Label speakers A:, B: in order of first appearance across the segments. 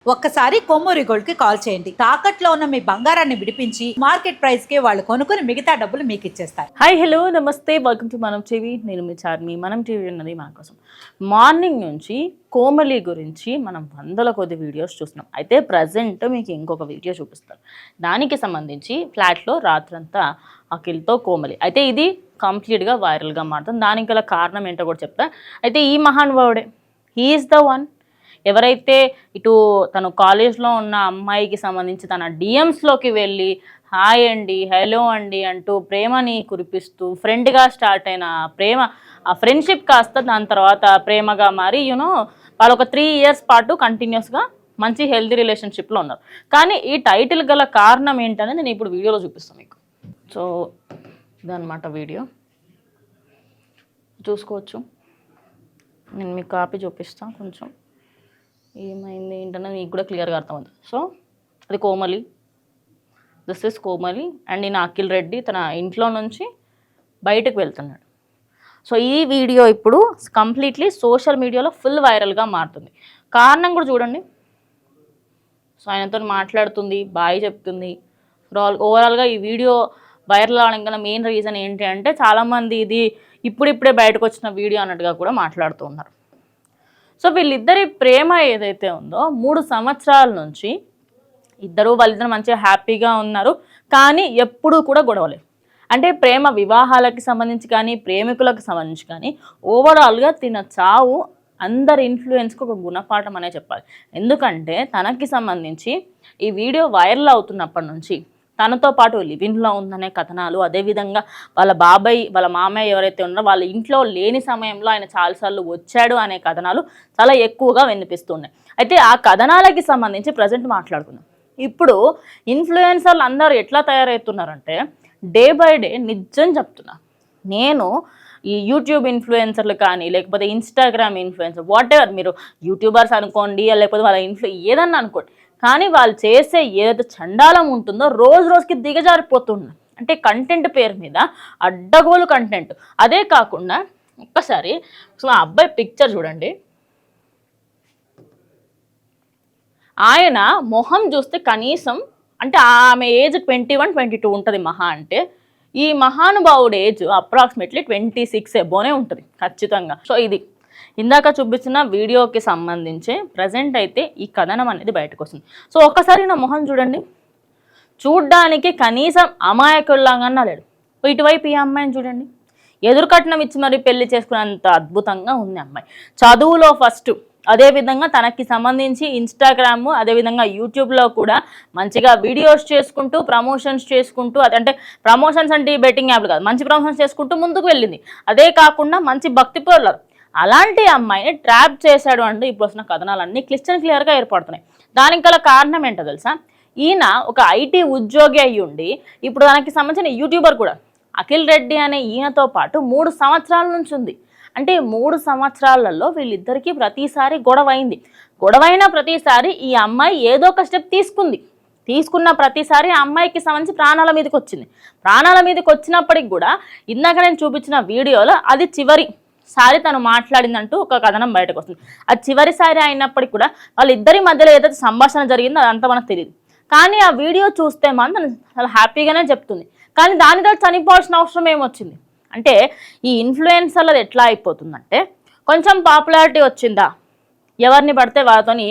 A: ఒక్కసారి కొమ్మూరి గోల్డ్ కి కాల్ చేయండి. తాకట్లో ఉన్న మీ బంగారాన్ని విడిపించి మార్కెట్ ప్రైస్ కి వాళ్ళు కొనుక్కుని మిగతా డబ్బులు మీకు ఇచ్చేస్తారు.
B: హాయ్ హలో నమస్తే, వెల్కమ్ టు మనం టీవీ. నేను మీ చార్మి. మనం టీవీ అన్నది మన కోసం. మార్నింగ్ నుంచి కోమలి గురించి మనం వందల కొద్ది వీడియోస్ చూస్తున్నాం. అయితే ప్రజెంట్ మీకు ఇంకొక వీడియో చూపిస్తాను. దానికి సంబంధించి ఫ్లాట్లో రాత్రంతా అఖిల్తో కోమలి. అయితే ఇది కంప్లీట్గా వైరల్గా మారుతుంది. దానికి గల కారణం ఏంటో కూడా చెప్తా. అయితే ఈ మహానుభావుడే, హీఈస్ ద వన్. ఎవరైతే ఇటు తను కాలేజ్లో ఉన్న అమ్మాయికి సంబంధించి తన డిఎమ్స్లోకి వెళ్ళి హాయ్ అండి, హలో అండి అంటూ ప్రేమని కురిపిస్తూ ఫ్రెండ్గా స్టార్ట్ అయిన ప్రేమ, ఆ ఫ్రెండ్షిప్ కాస్త దాని తర్వాత ప్రేమగా మారి వాళ్ళు ఒక 3 years పాటు కంటిన్యూస్గా మంచి హెల్తీ రిలేషన్షిప్లో ఉన్నారు. కానీ ఈ టైటిల్ గల కారణం ఏంటనేది నేను ఇప్పుడు వీడియోలో చూపిస్తాను మీకు. సో ఇదన్నమాట వీడియో, చూసుకోవచ్చు. నేను మీకు కాపీ చూపిస్తాను. కొంచెం ఏమైంది ఏంటన్నది మీకు కూడా క్లియర్గా అర్థమవుతుంది. సో అది Komali, this is Komali. And ఈయన అఖిల్ రెడ్డి తన ఇంట్లో నుంచి బయటకు వెళ్తున్నాడు. సో ఈ వీడియో ఇప్పుడు కంప్లీట్లీ సోషల్ మీడియాలో ఫుల్ వైరల్గా మారుతుంది. కారణం కూడా చూడండి. సో ఆయనతో మాట్లాడుతుంది, బాయ్ చెప్తుంది. ఓవరాల్గా ఈ వీడియో వైరల్ అవడానికి గల మెయిన్ రీజన్ ఏంటి అంటే చాలామంది ఇది ఇప్పుడిప్పుడే బయటకు వచ్చిన వీడియో అన్నట్టుగా కూడా మాట్లాడుతూ ఉన్నారు. సో వీళ్ళిద్దరి ప్రేమ ఏదైతే ఉందో 3 సంవత్సరాల నుంచి వాళ్ళిద్దరు మంచిగా హ్యాపీగా ఉన్నారు. కానీ ఎప్పుడూ కూడా గొడవలేదు. అంటే ప్రేమ వివాహాలకు సంబంధించి కానీ ప్రేమికులకు సంబంధించి కానీ ఓవరాల్గా తిన చావు అందరి ఇన్ఫ్లుయెన్స్కి ఒక గుణపాఠం అనే చెప్పాలి. ఎందుకంటే తనకి సంబంధించి ఈ వీడియో వైరల్ అవుతున్నప్పటి నుంచి తనతో పాటు లివిన్లో ఉందనే కథనాలు, అదేవిధంగా వాళ్ళ బాబాయ్ వాళ్ళ మామయ్య ఎవరైతే ఉన్నారో వాళ్ళ ఇంట్లో లేని సమయంలో ఆయన చాలాసార్లు వచ్చాడు అనే కథనాలు చాలా ఎక్కువగా వినిపిస్తున్నాయి. అయితే ఆ కథనాలకి సంబంధించి ప్రజెంట్ మాట్లాడుకుందాం. ఇప్పుడు ఇన్ఫ్లుయెన్సర్లు అందరూ ఎట్లా తయారవుతున్నారంటే డే బై డే నిజం చెప్తున్నా, నేను ఈ యూట్యూబ్ ఇన్ఫ్లుయెన్సర్లు కానీ లేకపోతే ఇన్స్టాగ్రామ్ ఇన్ఫ్లుయెన్సర్ వాట్ ఎవర్, మీరు యూట్యూబర్స్ అనుకోండి లేకపోతే వాళ్ళ ఏదన్నా అనుకోండి, కానీ వాళ్ళు చేసే ఏదైతే చండాలం ఉంటుందో రోజు రోజుకి దిగజారిపోతున్నారు. అంటే కంటెంట్ పేరు మీద అడ్డగోలు కంటెంట్. అదే కాకుండా ఒక్కసారి ఆ అబ్బాయి పిక్చర్ చూడండి. ఆయన మొహం చూస్తే కనీసం అంటే ఆమె ఏజ్ 21, 22 ఉంటుంది మహా అంటే. ఈ మహానుభావుడు ఏజ్ అప్రాక్సిమేట్లీ 26 ఎబోనే ఉంటుంది ఖచ్చితంగా. సో ఇది ఇందాక చూపించిన వీడియోకి సంబంధించి ప్రజెంట్ అయితే ఈ కథనం అనేది బయటకు వస్తుంది. సో ఒక్కసారి నా మొహం చూడండి. చూడ్డానికి కనీసం అమాయకుల్లాగా లేడు. ఇటువైపు ఈ అమ్మాయిని చూడండి. ఎదురుకట్నం ఇచ్చి మరి పెళ్లి చేసుకునేంత అద్భుతంగా ఉంది అమ్మాయి. చదువులో ఫస్ట్, అదేవిధంగా తనకి సంబంధించి ఇన్స్టాగ్రామ్ అదేవిధంగా యూట్యూబ్లో కూడా మంచిగా వీడియోస్ చేసుకుంటూ ప్రమోషన్స్ చేసుకుంటూ, అదంటే ప్రమోషన్స్ అంటే బెట్టింగ్ యాప్లు కాదు, మంచి ప్రమోషన్స్ చేసుకుంటూ ముందుకు వెళ్ళింది. అదే కాకుండా మంచి భక్తి పరులు. అలాంటి అమ్మాయిని ట్రాప్ చేశాడు అంటే ఇప్పుడు వస్తున్న కథనాలన్నీ క్లియర్గా ఏర్పడుతున్నాయి. దానికి గల కారణం ఏంటో తెలుసా? ఈయన ఒక ఐటీ ఉద్యోగి అయ్యి ఉండి ఇప్పుడు దానికి సంబంధించిన యూట్యూబర్ కూడా. అఖిల్ రెడ్డి అనే ఈయనతో పాటు 3 సంవత్సరాల నుంచి ఉంది. అంటే 3 సంవత్సరాలలో వీళ్ళిద్దరికీ ప్రతిసారి గొడవైంది. గొడవైన ప్రతిసారి ఈ అమ్మాయి ఏదో ఒక స్టెప్ తీసుకున్న ప్రతిసారి ఆ అమ్మాయికి సంబంధించి ప్రాణాల మీదకి వచ్చింది. ప్రాణాల మీదకి వచ్చినప్పటికి కూడా ఇందాక నేను చూపించిన వీడియోలో అది చివరిసారి తను మాట్లాడిందంటూ ఒక కథనం బయటకు వస్తుంది. అది చివరిసారి అయినప్పటికీ కూడా వాళ్ళిద్దరి మధ్యలో ఏదైతే సంభాషణ జరిగిందో అదంతా మనకు తెలియదు. కానీ ఆ వీడియో చూస్తే మాత్రం చాలా హ్యాపీగానే చెప్తుంది. కానీ దాని తర్వాత చనిపోవాల్సిన అవసరం ఏమొచ్చింది అంటే ఈ ఇన్ఫ్లుయెన్సర్లది ఎట్లా అయిపోతుందంటే కొంచెం పాపులారిటీ వచ్చిందా ఎవరిని పడితే వాళ్ళతోని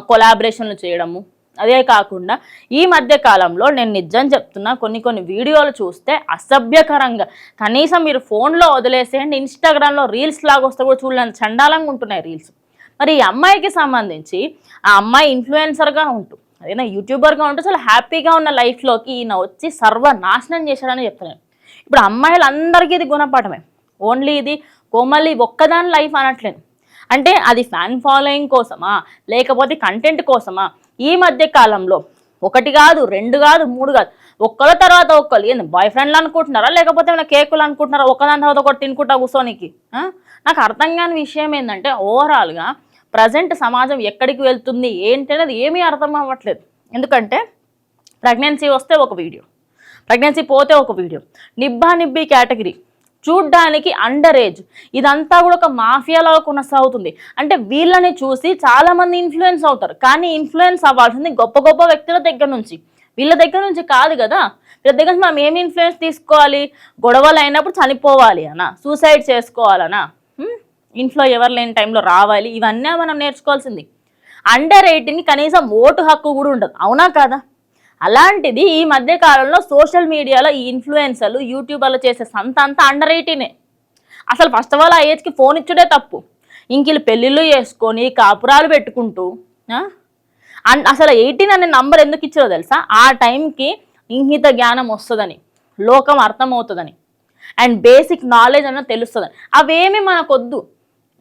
B: కొలాబరేషన్లు చేయడము. అదే కాకుండా ఈ మధ్య కాలంలో నేను నిజం చెప్తున్నా, కొన్ని వీడియోలు చూస్తే అసభ్యకరంగా, కనీసం మీరు ఫోన్లో వదిలేసేయండి, ఇన్స్టాగ్రామ్లో రీల్స్ లాగా వస్తే కూడా చూడలేని చండాలంగా ఉంటున్నాయి రీల్స్. మరి ఈ అమ్మాయికి సంబంధించి ఆ అమ్మాయి ఇన్ఫ్లుయెన్సర్గా ఉంటూ అదేనా యూట్యూబర్గా ఉంటూ చాలా హ్యాపీగా ఉన్న లైఫ్లోకి ఈయన వచ్చి సర్వనాశనం చేశాడని చెప్తున్నాను. ఇప్పుడు అమ్మాయిలందరికీ ఇది గుణపాఠమే. ఓన్లీ ఇది కోమలి ఒక్కదాని లైఫ్ అనట్లేదు. అంటే అది ఫ్యాన్ ఫాలోయింగ్ కోసమా లేకపోతే కంటెంట్ కోసమా? ఈ మధ్య కాలంలో 1 కాదు 2 కాదు 3 కాదు, ఒక్కళ్ళ తర్వాత ఒక్కళ్ళు ఏంది బాయ్ ఫ్రెండ్లు అనుకుంటున్నారా లేకపోతే ఏమైనా కేకులు అనుకుంటున్నారా ఒకదాని తర్వాత ఒకటి తినుకుంటా కూర్చోనికి? నాకు అర్థం కాని విషయం ఏంటంటే ఓవరాల్గా ప్రజెంట్ సమాజం ఎక్కడికి వెళ్తుంది ఏంటి అనేది ఏమీ అర్థం అవ్వట్లేదు. ఎందుకంటే ప్రెగ్నెన్సీ వస్తే ఒక వీడియో, ప్రెగ్నెన్సీ పోతే ఒక వీడియో, నిబ్బా నిబ్బి కేటగిరీ, చూడ్డానికి అండర్ ఏజ్. ఇదంతా కూడా ఒక మాఫియాలాగా కొనసాగుతుంది. అంటే వీళ్ళని చూసి చాలామంది ఇన్ఫ్లుయెన్స్ అవుతారు. కానీ ఇన్ఫ్లుయెన్స్ అవ్వాల్సింది గొప్ప గొప్ప వ్యక్తుల దగ్గర నుంచి, వీళ్ళ దగ్గర నుంచి కాదు కదా. వీళ్ళ దగ్గర నుంచి మనం ఏమి ఇన్ఫ్లుయెన్స్ తీసుకోవాలి? గొడవలు అయినప్పుడు చనిపోవాలి అనా, సూసైడ్ చేసుకోవాలనా, ఇంట్లో ఎవరు లేని టైంలో రావాలి, ఇవన్నీ మనం నేర్చుకోవాల్సింది. అండర్ 18కి కనీసం ఓటు హక్కు కూడా ఉండదు, అవునా కాదా? అలాంటిది ఈ మధ్య కాలంలో సోషల్ మీడియాలో ఈ ఇన్ఫ్లుయెన్సర్లు యూట్యూబర్లు చేసే సంత అంతా అండర్ 18. అసలు ఫస్ట్ ఆఫ్ ఆల్ ఆ ఏజ్కి ఫోన్ ఇచ్చుడే తప్పు. ఇంక వీళ్ళు పెళ్ళిళ్ళు చేసుకొని కాపురాలు పెట్టుకుంటూ అసలు 18 అనే నంబర్ ఎందుకు ఇచ్చారో తెలుసా? ఆ టైంకి ఇంగిత జ్ఞానం వస్తుందని, లోకం అర్థమవుతుందని, అండ్ బేసిక్ నాలెడ్జ్ అన్నది తెలుస్తుందని. అవేమి మనకొద్దు,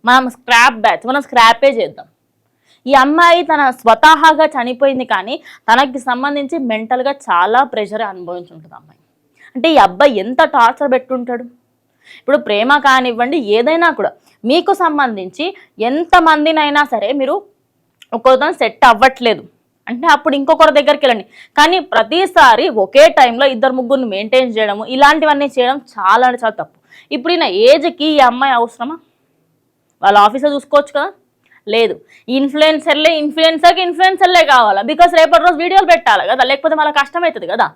B: మనం స్క్రాప్ బ్యాచ్, మనం స్క్రాపే చేద్దాం. ఈ అమ్మాయి తన స్వతహాగా చనిపోయింది, కానీ తనకి సంబంధించి మెంటల్గా చాలా ప్రెషర్ అనుభవించి ఉంటుంది అమ్మాయి. అంటే ఈ అబ్బాయి ఎంత టార్చర్ పెట్టుంటాడు. ఇప్పుడు ప్రేమ కానివ్వండి, ఏదైనా కూడా మీకు సంబంధించి ఎంతమందినైనా సరే మీరు ఒక్కొక్కరు సెట్ అవ్వట్లేదు అంటే అప్పుడు ఇంకొకరి దగ్గరికి వెళ్ళండి. కానీ ప్రతిసారి ఒకే టైంలో 2-3 మెయింటైన్ చేయడము, ఇలాంటివన్నీ చేయడం చాలా అంటే చాలా తప్పు. ఇప్పుడు ఈయన ఏజ్కి ఈ అమ్మాయి అవసరమా? వాళ్ళ ఆఫీసర్ చూసుకోవచ్చు కదా. లేదు, ఇన్ఫ్లుయెన్సర్లే కావాలా? బికాస్ రేపటి రోజు వీడియోలు పెట్టాలి కదా, లేకపోతే మళ్ళీ కష్టమవుతుంది కదా,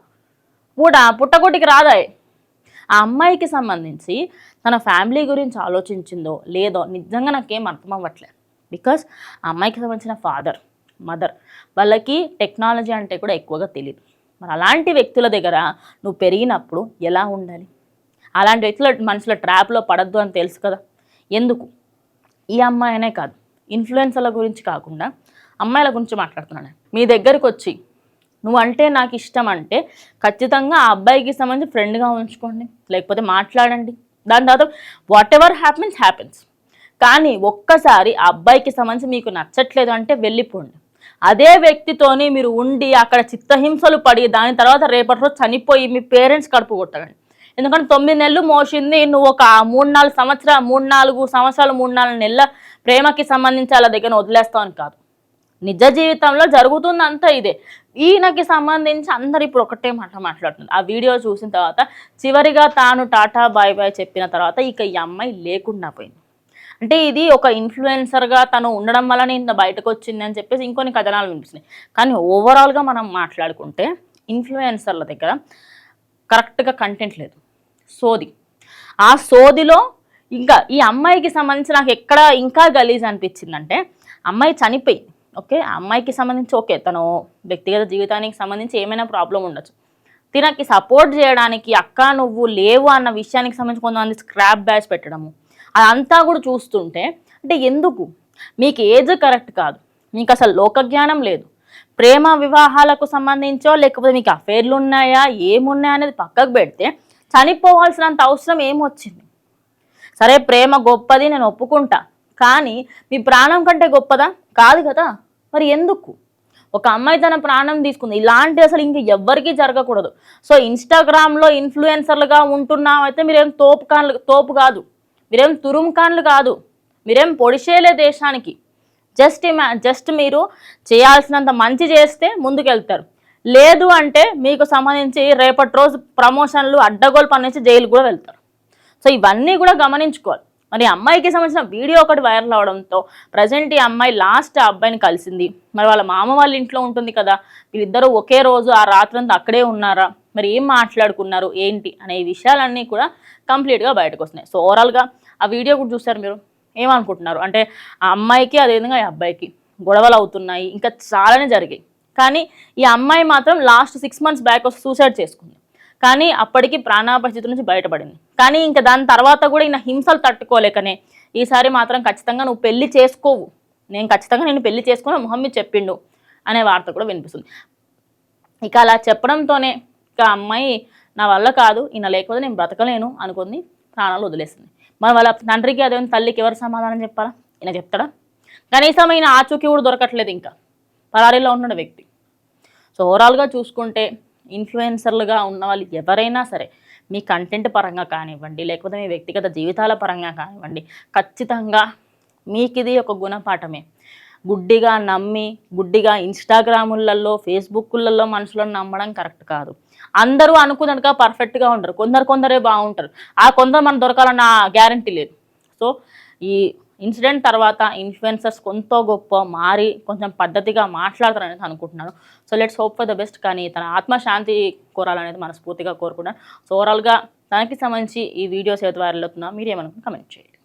B: పుట్టగొట్టికి రాదాయి. ఆ అమ్మాయికి సంబంధించి తన ఫ్యామిలీ గురించి ఆలోచించిందో లేదో నిజంగా నాకేం అర్థం అవ్వట్లేదు. బికాస్ ఆ అమ్మాయికి సంబంధించిన ఫాదర్, మదర్ వాళ్ళకి టెక్నాలజీ అంటే కూడా ఎక్కువగా తెలియదు. మరి అలాంటి వ్యక్తుల దగ్గర నువ్వు పెరిగినప్పుడు ఎలా ఉండాలి? అలాంటి వ్యక్తుల మనుషుల ట్రాప్లో పడద్దు అని తెలుసు కదా. ఎందుకు ఈ అమ్మాయి అనే కాదు, ఇన్ఫ్లుయెన్సర్ల గురించి కాకుండా అమ్మాయిల గురించి మాట్లాడుతున్నాను. మీ దగ్గరికి వచ్చి నువ్వు అంటే నాకు ఇష్టం అంటే ఖచ్చితంగా ఆ అబ్బాయికి సంబంధించి ఫ్రెండ్గా ఉంచుకోండి, లేకపోతే మాట్లాడండి. దాని తర్వాత వాట్ ఎవర్ హ్యాపెన్స్. కానీ ఒక్కసారి ఆ అబ్బాయికి సంబంధించి మీకు నచ్చట్లేదు అంటే వెళ్ళిపోండి. అదే వ్యక్తితోని మీరు ఉండి అక్కడ చిత్తహింసలు పడి దాని తర్వాత రేపటి రోజు చనిపోయి మీ పేరెంట్స్ కడుపు కొట్టకండి. ఎందుకంటే 9 నెలలు మోసింది నువ్వు ఒక 3-4 సంవత్సరాలు 3-4 నెలల ప్రేమకి సంబంధించి అలా దగ్గర వదిలేస్తావు అని కాదు. నిజ జీవితంలో జరుగుతుంది అంతా ఇదే. ఈయనకి సంబంధించి అందరు ఇప్పుడు ఒకటే మాట మాట్లాడుతుంది. ఆ వీడియో చూసిన తర్వాత చివరిగా తాను టాటా బాయ్ బాయ్ చెప్పిన తర్వాత ఇక ఈ అమ్మాయి లేకుండా పోయింది. అంటే ఇది ఒక ఇన్ఫ్లుయెన్సర్గా తను ఉండడం వల్లనే ఇంత బయటకు వచ్చింది అని చెప్పేసి ఇంకొన్ని కథనాలు వినిపిస్తున్నాయి. కానీ ఓవరాల్గా మనం మాట్లాడుకుంటే ఇన్ఫ్లుయెన్సర్ల దగ్గర కరెక్ట్గా కంటెంట్ లేదు, సోది. ఆ సోదిలో ఇంకా ఈ అమ్మాయికి సంబంధించి నాకు ఎక్కడ ఇంకా గలీజ్ అనిపించిందంటే, అమ్మాయి చనిపోయింది, ఓకే, ఆ అమ్మాయికి సంబంధించి ఓకే తను వ్యక్తిగత జీవితానికి సంబంధించి ఏమైనా ప్రాబ్లం ఉండొచ్చు. తినకి సపోర్ట్ చేయడానికి అక్క నువ్వు లేవు అన్న విషయానికి సంబంధించి కొంతమంది స్క్రాప్ బ్యాచ్ పెట్టడము, అదంతా కూడా చూస్తుంటే అంటే ఎందుకు? మీకు ఏజ్ కరెక్ట్ కాదు, మీకు అసలు లోకజ్ఞానం లేదు, ప్రేమ వివాహాలకు సంబంధించో లేకపోతే మీకు అఫేర్లు ఉన్నాయా ఏమున్నాయా అనేది పక్కకు పెడితే చనిపోవాల్సినంత అవసరం ఏమొచ్చింది? సరే ప్రేమ గొప్పది నేను ఒప్పుకుంటా, కానీ మీ ప్రాణం కంటే గొప్పదా? కాదు కదా. మరి ఎందుకు? ఒక అమ్మాయి తన ప్రాణం తీసుకుంది, ఇలాంటి అసలు ఇంక ఎవ్వరికీ జరగకూడదు. సో ఇన్స్టాగ్రామ్లో ఇన్ఫ్లుయెన్సర్లుగా ఉంటున్నామైతే మీరేం తోపు కాదు, మీరేం తురుముకాన్లు కాదు, మీరేం పొడిచేయలే దేశానికి. జస్ట్ మీరు చేయాల్సినంత మంచి చేస్తే ముందుకెళ్తారు. లేదు అంటే మీకు సంబంధించి రేపటి రోజు ప్రమోషన్లు అడ్డగోలు పని నుంచి జైలు కూడా వెళ్తారు. సో ఇవన్నీ కూడా గమనించుకోవాలి. మరి అమ్మాయికి సంబంధించిన వీడియో ఒకటి వైరల్ అవడంతో ప్రజెంట్ ఈ అమ్మాయి లాస్ట్ ఆ అబ్బాయిని కలిసింది. మరి వాళ్ళ మామ వాళ్ళ ఇంట్లో ఉంటుంది కదా, వీళ్ళిద్దరూ ఒకే రోజు ఆ రాత్రంతా అక్కడే ఉన్నారా, మరి ఏం మాట్లాడుకున్నారు ఏంటి అనే విషయాలన్నీ కూడా కంప్లీట్గా బయటకు వస్తున్నాయి. సో ఓవరాల్గా ఆ వీడియో కూడా చూసారు, మీరు ఏమనుకుంటున్నారు? అంటే ఆ అమ్మాయికి అదేవిధంగా ఈ అబ్బాయికి గొడవలు అవుతున్నాయి, ఇంకా చాలానే జరిగాయి. కానీ ఈ అమ్మాయి మాత్రం లాస్ట్ 6 months బ్యాక్ సూసైడ్ చేసుకుంది. కానీ అప్పటికి ప్రాణాపాయ స్థితి నుంచి బయటపడింది. కానీ ఇంకా దాని తర్వాత కూడా ఈయన హింసలు తట్టుకోలేకనే ఈసారి మాత్రం ఖచ్చితంగా నువ్వు పెళ్లి చేసుకోవు, నేను పెళ్లి చేసుకుని మొహం మీద చెప్పిండు అనే వార్త కూడా వినిపిస్తుంది. ఇక అలా చెప్పడంతోనే ఇక అమ్మాయి నా వల్ల కాదు, ఈయన లేకపోతే నేను బ్రతకలేను అనుకుంది, ప్రాణాలు వదిలేస్తుంది. మరి వాళ్ళ తండ్రికి అదే తల్లికి ఎవరు సమాధానం చెప్పాలా? ఈయన చెప్తాడా? కనీసం ఈయన ఆచూకీ కూడా దొరకట్లేదు, ఇంకా పరారీలో ఉన్న వ్యక్తి. సో ఓవరాల్గా చూసుకుంటే ఇన్ఫ్లుయెన్సర్లుగా ఉన్న వాళ్ళు ఎవరైనా సరే మీ కంటెంట్ పరంగా కానివ్వండి, లేకపోతే మీ వ్యక్తిగత జీవితాల పరంగా కానివ్వండి, ఖచ్చితంగా మీకు ఇది ఒక గుణపాఠమే. గుడ్డిగా నమ్మి గుడ్డిగా ఇన్స్టాగ్రాములలో ఫేస్బుక్లలో మనుషులను నమ్మడం కరెక్ట్ కాదు. అందరూ అనుకున్నట్టుగా పర్ఫెక్ట్గా ఉండరు, కొందరే బాగుంటారు. ఆ కొందరు మనం దొరకాలన్న గ్యారంటీ లేదు. సో ఈ ఇన్సిడెంట్ తర్వాత ఇన్ఫ్లుయెన్సర్స్ కొంత గొప్ప మారి కొంచెం పద్ధతిగా మాట్లాడతారనేది అనుకుంటున్నాను. So let's hope for the best. కానీ తన ఆత్మశాంతి కోరాలనేది మనస్ఫూర్తిగా కోరుకున్నాను. సో ఓవరాల్గా తనకి సంబంధించి ఈ వీడియోస్ ఏదైతే వైరల్ అవుతుందో మీరు ఏమనుకుంటే కమెంట్ చేయండి.